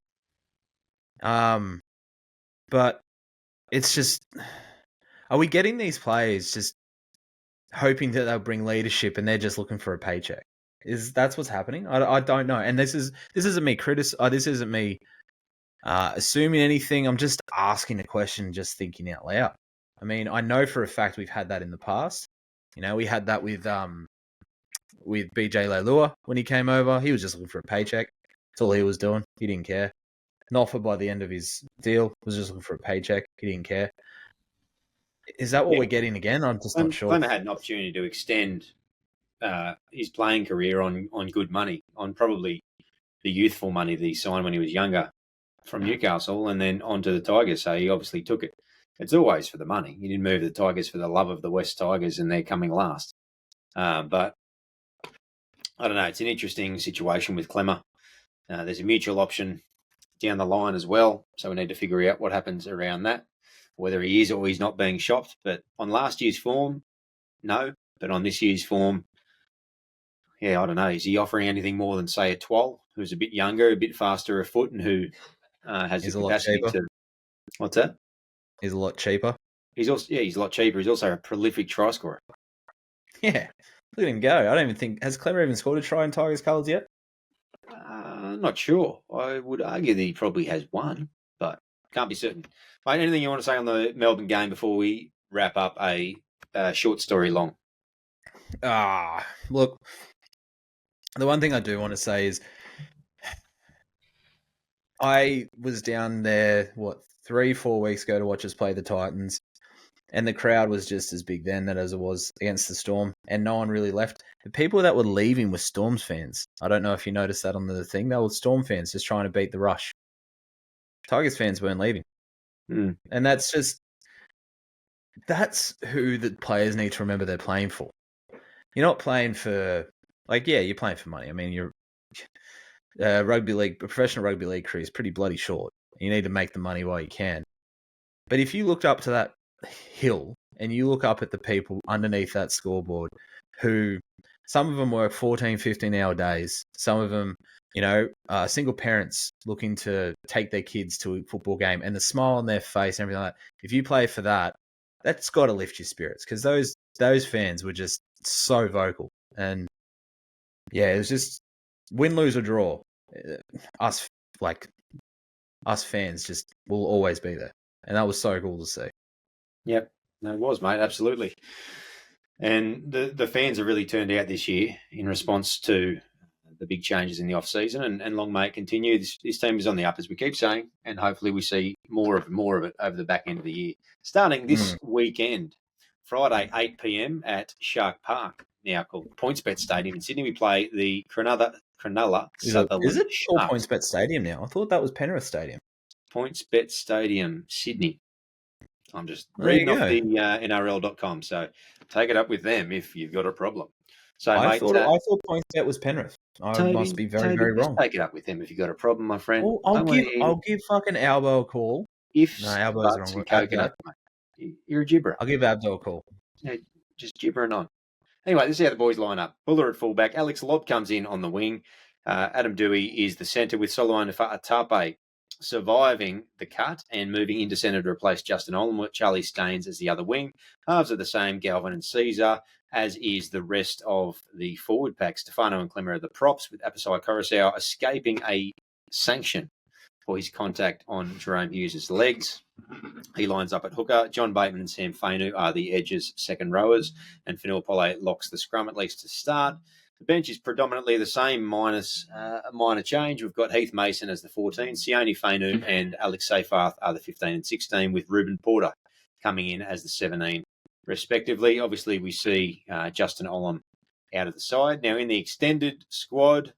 But it's just, are we getting these players just hoping that they'll bring leadership and they're just looking for a paycheck? That's what's happening? I don't know. And this isn't me this isn't me assuming anything. I'm just asking a question, just thinking out loud. I mean, I know for a fact we've had that in the past. We had that with BJ Leilua when he came over. He was just looking for a paycheck. That's all he was doing. He didn't care. Noffa, by the end of his deal, was just looking for a paycheck. He didn't care. Is that what we're getting again? I'm just not sure. Clemmer had an opportunity to extend his playing career on good money, on probably the youthful money that he signed when he was younger from Newcastle, and then on to the Tigers. So he obviously took it. It's always for the money. He didn't move the Tigers for the love of the West Tigers, and they're coming last. But I don't know. It's an interesting situation with Clemmer. There's a mutual option down the line as well, so we need to figure out what happens around that, whether he is or he's not being shopped. But on last year's form, no. But on this year's form, yeah, I don't know. Is he offering anything more than, say, a Twal, who's a bit younger, a bit faster of foot, and who has the capacity to... What's that? He's a lot cheaper. He's a lot cheaper. He's also a prolific try scorer. Yeah, look at him go. I don't even think... Has Clemmer even scored a try in Tigers colours yet? Not sure. I would argue that he probably has one, but can't be certain. Mate, anything you want to say on the Melbourne game before we wrap up a short story long? Look, the one thing I do want to say is I was down there, 3-4 weeks ago to watch us play the Titans, and the crowd was just as big then as it was against the Storm, and no one really left. The people that were leaving were Storms fans. I don't know if you noticed that on the thing. They were Storm fans just trying to beat the rush. Tigers fans weren't leaving. And that's who the players need to remember they're playing for. You're not playing for, you're playing for money. I mean, you're professional rugby league career is pretty bloody short. You need to make the money while you can. But if you looked up to that hill and you look up at the people underneath that scoreboard, who some of them work 14, 15-hour days, some of them, single parents looking to take their kids to a football game, and the smile on their face and everything like that. If you play for that, that's got to lift your spirits, because those fans were just so vocal. And Yeah, it was just win, lose, or draw. Us us fans just will always be there, and that was so cool to see. Yep, no, it was, mate, absolutely. And the fans have really turned out this year in response to the big changes in the off season, and long may it continue. This team is on the up, as we keep saying, and hopefully we see more of it over the back end of the year. Starting this weekend, Friday 8 p.m. at Shark Park, now called PointsBet Stadium in Sydney, we play the Cronulla Sutherland Is it all Sharks. PointsBet Stadium now? I thought that was Penrith Stadium. PointsBet Stadium, Sydney. I'm just There you reading off go. the NRL.com, so take it up with them if you've got a problem. So, I mate, thought PointsBet was Penrith. I must be very, very just wrong. take it up with them if you've got a problem, my friend. Well, I'll give fucking Albo a call. Ifs, No, Albo's buts, wrong. and coconut, mate. You're a gibber. I'll give Abdo a call. Yeah, just gibbering on. Anyway, this is how the boys line up. Buller at fullback. Alex Lobb comes in on the wing. Adam Dewey is the centre with Solomon Fa'atape surviving the cut and moving into centre to replace Justin Olam with Charlie Staines as the other wing. Halves are the same, Galvin and Caesar, as is the rest of the forward pack. Stefano and Clemmer are the props, with Apisai Coruscant escaping a sanction for his contact on Jerome Hughes' legs. He lines up at hooker. John Bateman and Sam Fainu are the edges, second rowers, and Fanua Pole locks the scrum, at least to start. The bench is predominantly the same, minus a minor change. We've got Heath Mason as the 14, Sione Fainu and Alex Seyfarth are the 15 and 16, with Ruben Porter coming in as the 17, respectively. Obviously, we see Justin Olam out of the side. Now, in the extended squad,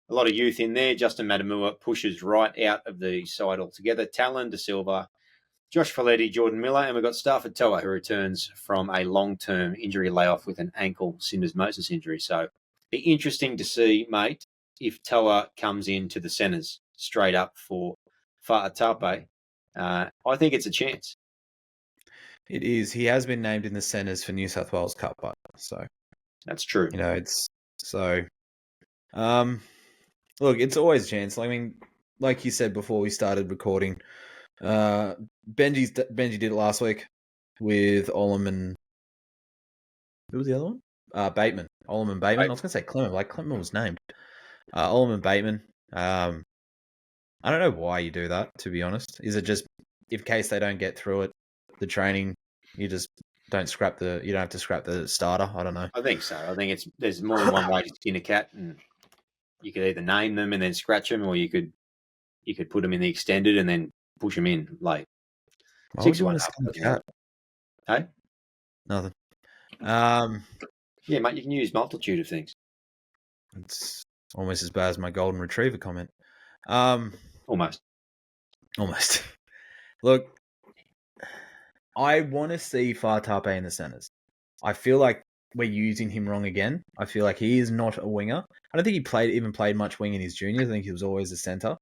a lot of youth in there. Justin Matamua pushes right out of the side altogether. Talon, De Silva, Josh Folletti, Jordan Miller, and we've got Stafford Toa, who returns from a long-term injury layoff with an ankle syndesmosis injury. So be interesting to see, mate, if Toa comes into the centres straight up for Fa'atape. I think it's a chance. It is. He has been named in the centres for New South Wales Cup, so that's true. You know, it's so. Look, it's always a chance. I mean, like you said before we started recording, Benji did it last week with Olam and who was the other one? Bateman. Olam and Bateman. I was going to say Clement. Like Clement was named. Olam and Bateman. I don't know why you do that. To be honest, is it just in case they don't get through it, the training, you just don't scrap the. You don't have to scrap the starter. I don't know. I think so. I think there's more than one way to skin a cat, and you could either name them and then scratch them, or you could put them in the extended and then push them in late. Why would you want to skin a cat? Hey, nothing. Yeah, mate, you can use multitude of things. It's almost as bad as my golden retriever comment. Almost. Look, I want to see Fa'atape in the centres. I feel like we're using him wrong again. I feel like he is not a winger. I don't think he even played much wing in his juniors. I think he was always a centre.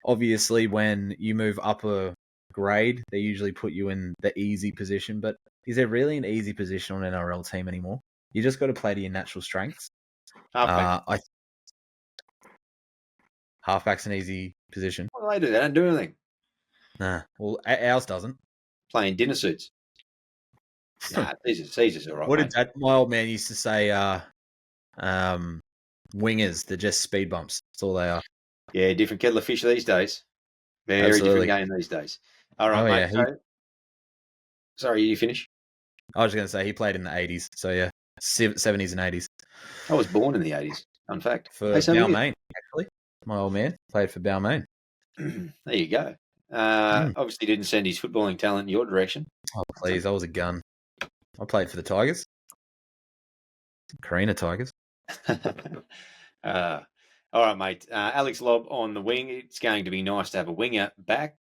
Obviously, when you move up a grade, they usually put you in the easy position. But is there really an easy position on an NRL team anymore? You just got to play to your natural strengths. Halfback's an easy position. What do they do? They don't do anything. Nah. Well, ours doesn't. Playing dinner suits. Nah, Caesar's all right. What did my old man used to say? Wingers, they're just speed bumps. That's all they are. Yeah, different kettle of fish these days. Very different game these days. All right, mate. Sorry, you finish? I was just going to say he played in the 80s. So, yeah, 70s and 80s. I was born in the 80s. Fun fact. For Balmain, actually. My old man played for Balmain. There you go. Obviously didn't send his footballing talent in your direction. Oh, please. I was a gun. I played for the Tigers. Carina Tigers. All right, mate. Alex Lobb on the wing. It's going to be nice to have a winger back.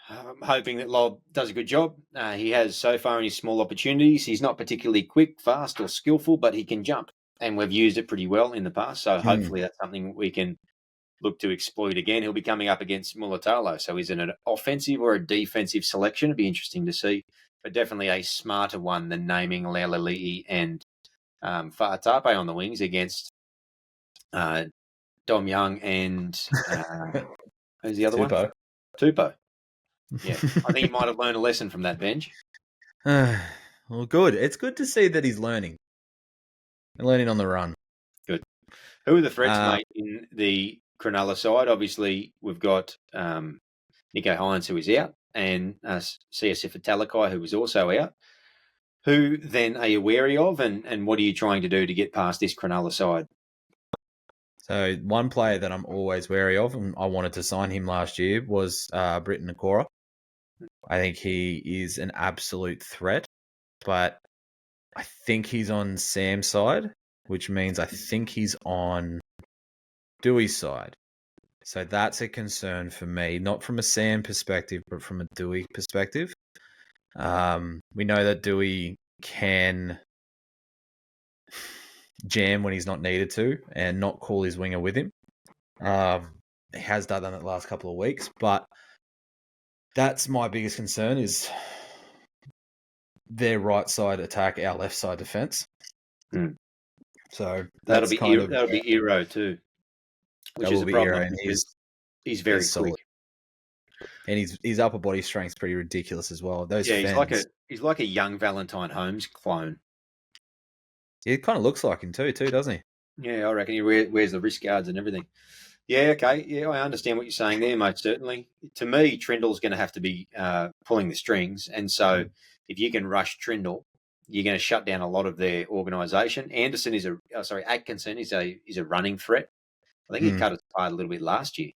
I'm hoping that Lobb does a good job. He has so far in his small opportunities. He's not particularly quick, fast, or skillful, but he can jump. And we've used it pretty well in the past. So hopefully that's something we can look to exploit again. He'll be coming up against Mulatalo. So is it an offensive or a defensive selection? It'd be interesting to see. But definitely a smarter one than naming Leilali'i and Fa'atape on the wings against Dom Young and who's the other one? Tupou. Yeah, I think he might have learned a lesson from that bench. Well, good. It's good to see that he's learning. and learning on the run. Good. Who are the threats, mate, in the Cronulla side? Obviously, we've got Nico Hines, who is out, and CSF Talakai, who is also out. Who then are you wary of, and what are you trying to do to get past this Cronulla side? So one player that I'm always wary of, and I wanted to sign him last year, was Britton Nakora. I think he is an absolute threat, but I think he's on Sam's side, which means I think he's on Dewey's side. So that's a concern for me, not from a Sam perspective, but from a Dewey perspective. We know that Dewey can jam when he's not needed to and not call his winger with him. He has done that the last couple of weeks, but that's my biggest concern is their right side attack, our left side defense. So that'll be Eero too, which is a problem. And he's very quick. Solid. And his upper body strength's pretty ridiculous as well. He's like a young Valentine Holmes clone. It kind of looks like him too, doesn't he? Yeah, I reckon he wears the wrist guards and everything. Yeah, okay. Yeah, I understand what you're saying there, mate, certainly. To me, Trindle's going to have to be pulling the strings. And so if you can rush Trindle, you're going to shut down a lot of their organisation. Atkinson is a running threat. I think he cut it apart a little bit last year.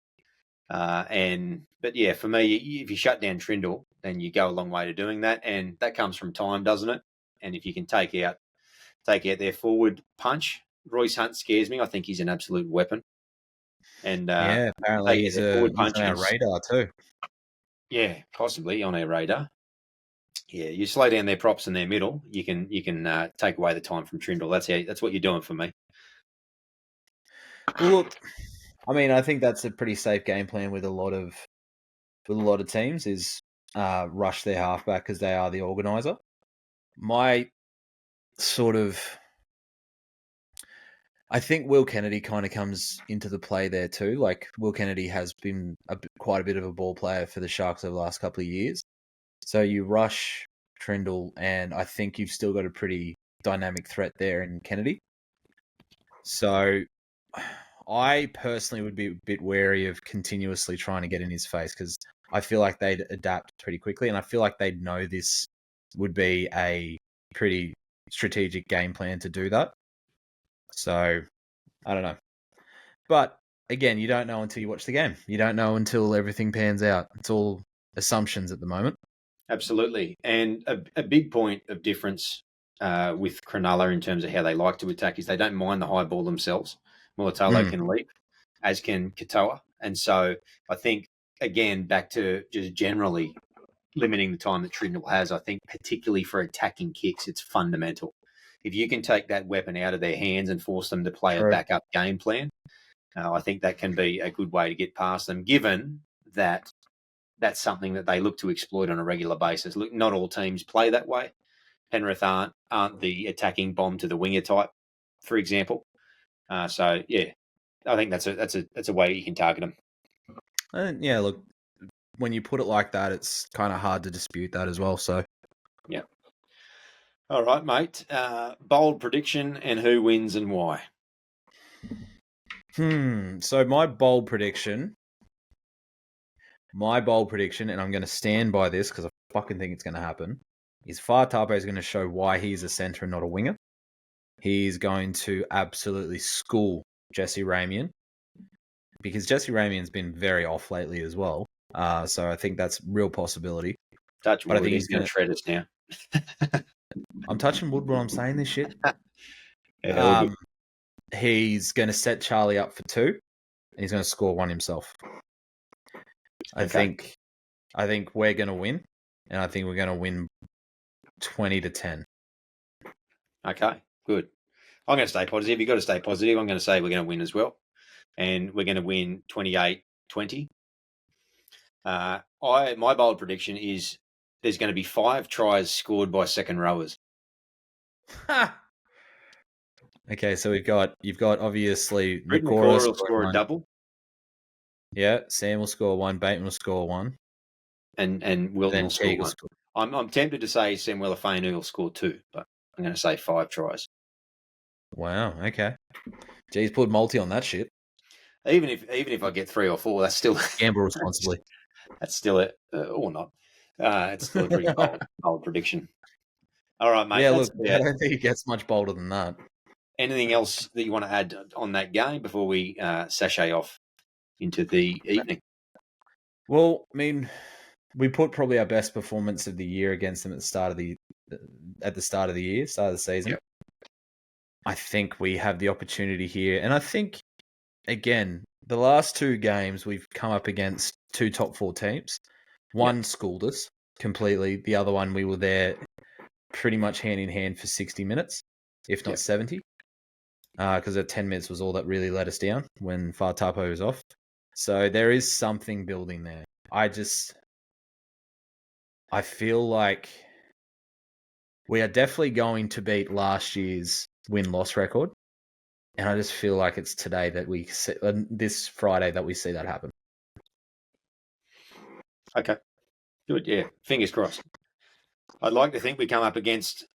But yeah, for me, if you shut down Trindle, then you go a long way to doing that. And that comes from time, doesn't it? And if you can take out their forward punch, Royce Hunt scares me. I think he's an absolute weapon. And apparently he's on our radar too. Yeah, possibly on our radar. Yeah, you slow down their props in their middle, you can take away the time from Trindle. That's what you're doing for me. Well, look, I mean, I think that's a pretty safe game plan with a lot of teams is rush their halfback because they are the organizer. My sort of, I think Will Kennedy kind of comes into the play there too. Like Will Kennedy has been quite a bit of a ball player for the Sharks over the last couple of years. So you rush Trindle, and I think you've still got a pretty dynamic threat there in Kennedy. So I personally would be a bit wary of continuously trying to get in his face because I feel like they'd adapt pretty quickly, and I feel like they'd know this would be a pretty strategic game plan to do that. So I don't know. But again, you don't know until you watch the game. You don't know until everything pans out. It's all assumptions at the moment. Absolutely. And a big point of difference with Cronulla in terms of how they like to attack is they don't mind the high ball themselves. Mulatalo can leap, as can Katoa. And so I think, again, back to just generally limiting the time that Trindle has, I think particularly for attacking kicks, it's fundamental. If you can take that weapon out of their hands and force them to play a backup game plan, I think that can be a good way to get past them, given that that's something that they look to exploit on a regular basis. Look, not all teams play that way. Penrith aren't the attacking bomb to the winger type, for example. So yeah, I think that's a way you can target them. And yeah, look, when you put it like that, it's kind of hard to dispute that as well. So yeah. All right, mate. Bold prediction and who wins and why. So my bold prediction, and I'm going to stand by this because I fucking think it's going to happen, is Fa'atape is going to show why he's a centre and not a winger. He's going to absolutely school Jesse Ramian because Jesse Ramian's been very off lately as well. So I think that's real possibility. Touch wood, I think he's going to shred us now. I'm touching wood while I'm saying this shit. Yeah, he's going to set Charlie up for 2, and he's going to score 1 himself. I think we're going to win, and I think we're going to win 20-10. Okay, good. I'm going to stay positive. You've got to stay positive. I'm going to say we're going to win as well, and we're going to win 28-20. My bold prediction is there's going to be 5 tries scored by second rowers. Okay, so you've got obviously Nakora will score a double. Yeah, Sam will score 1, Bateman will score 1, and Wilton will score 1. I'm tempted to say Samuel Afenu will score 2, but I'm going to say 5 tries. Wow. Okay. Geez, put multi on that shit. Even if I get 3 or 4, that's still Gamble responsibly. that's still it, or not. It's still a pretty bold prediction. All right, mate. Yeah, That's look, I don't think it gets much bolder than that. Anything else that you want to add on that game before we sashay off into the evening? Well, I mean, we put probably our best performance of the year against them at the start of the season. Yep. I think we have the opportunity here, and I think again the last 2 games we've come up against 2 top 4 teams. One schooled us completely. The other one we were there pretty much hand in hand for 60 minutes, if not 70. Because at 10 minutes was all that really let us down when Fartapo was off. So there is something building there. I feel like we are definitely going to beat last year's win-loss record. And I just feel like it's today that we see, this Friday that we see that happen. Okay. Good, yeah. Fingers crossed. I'd like to think we come up against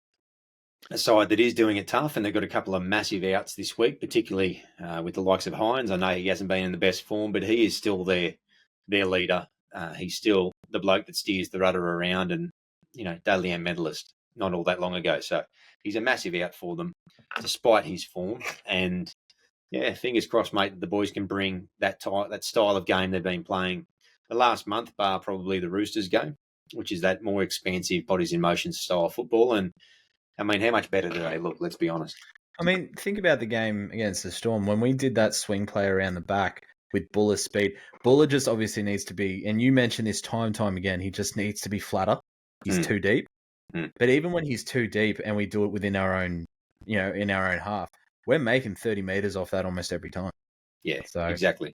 a side that is doing it tough, and they've got a couple of massive outs this week, particularly with the likes of Hines. I know he hasn't been in the best form, but he is still their leader. He's still the bloke that steers the rudder around, and Dalian medalist not all that long ago. So he's a massive out for them, despite his form. And yeah, fingers crossed, mate, the boys can bring that style of game they've been playing the last month, bar probably the Roosters game, which is that more expansive bodies in motion style football. And I mean, how much better do they look? Let's be honest. I mean, think about the game against the Storm. When we did that swing play around the back with Buller's speed, Buller just obviously needs to be, and you mentioned this time again, he just needs to be flatter. He's too deep. But even when he's too deep and we do it within our own, in our own half, we're making 30 meters off that almost every time. Yeah, so, exactly.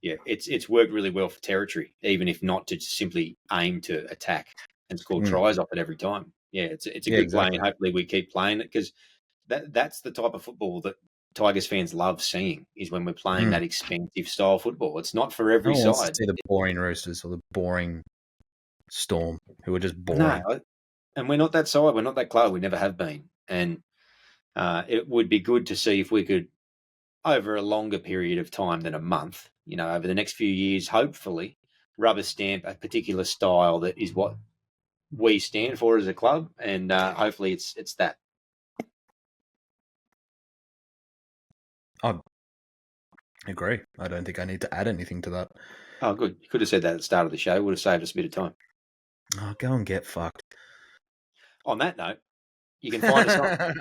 Yeah, it's worked really well for territory, even if not to simply aim to attack and score tries off it every time. Yeah, it's a good play, and hopefully we keep playing it, because that's the type of football that Tigers fans love seeing, is when we're playing that expansive style football. It's not for every side. Wants to see the boring Roosters or the boring Storm, who are just boring. No, and we're not that side. We're not that club. We never have been. And it would be good to see if we could, over a longer period of time than a month, over the next few years, hopefully, rubber stamp a particular style that is what we stand for as a club. And hopefully it's that. I agree. I don't think I need to add anything to that. Oh, good. You could have said that at the start of the show. Would have saved us a bit of time. Oh, go and get fucked. On that note, you can find us on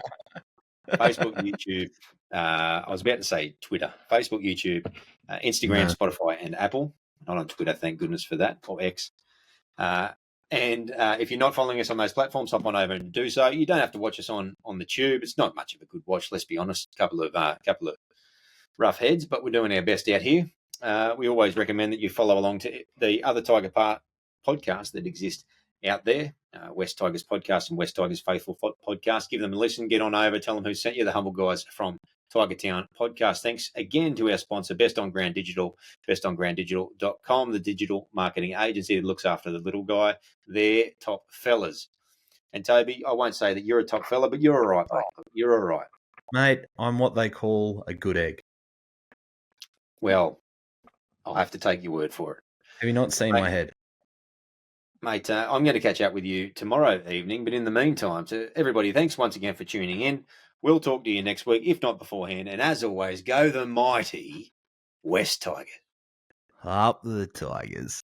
Facebook, YouTube. I was about to say Twitter. Facebook, YouTube, Instagram, Spotify, and Apple. Not on Twitter, thank goodness for that, or X. And if you're not following us on those platforms, hop on over and do so. You don't have to watch us on the tube. It's not much of a good watch, let's be honest. A couple of rough heads, but we're doing our best out here. We always recommend that you follow along to the other Tiger Part podcasts that exist out there, West Tigers Podcast and West Tigers Faithful Podcast. Give them a listen, get on over, tell them who sent you, the humble guys from Tiger Town Podcast. Thanks again to our sponsor, Best on Ground Digital, bestongrounddigital.com, the digital marketing agency that looks after the little guy. They're top fellas. And Toby, I won't say that you're a top fella, but you're all right, mate. You're all right. Mate, I'm what they call a good egg. Well, I'll have to take your word for it. Have you not seen my head? Mate, I'm going to catch up with you tomorrow evening, but in the meantime, to everybody, thanks once again for tuning in. We'll talk to you next week, if not beforehand. And as always, go the mighty West Tigers. Up the Tigers.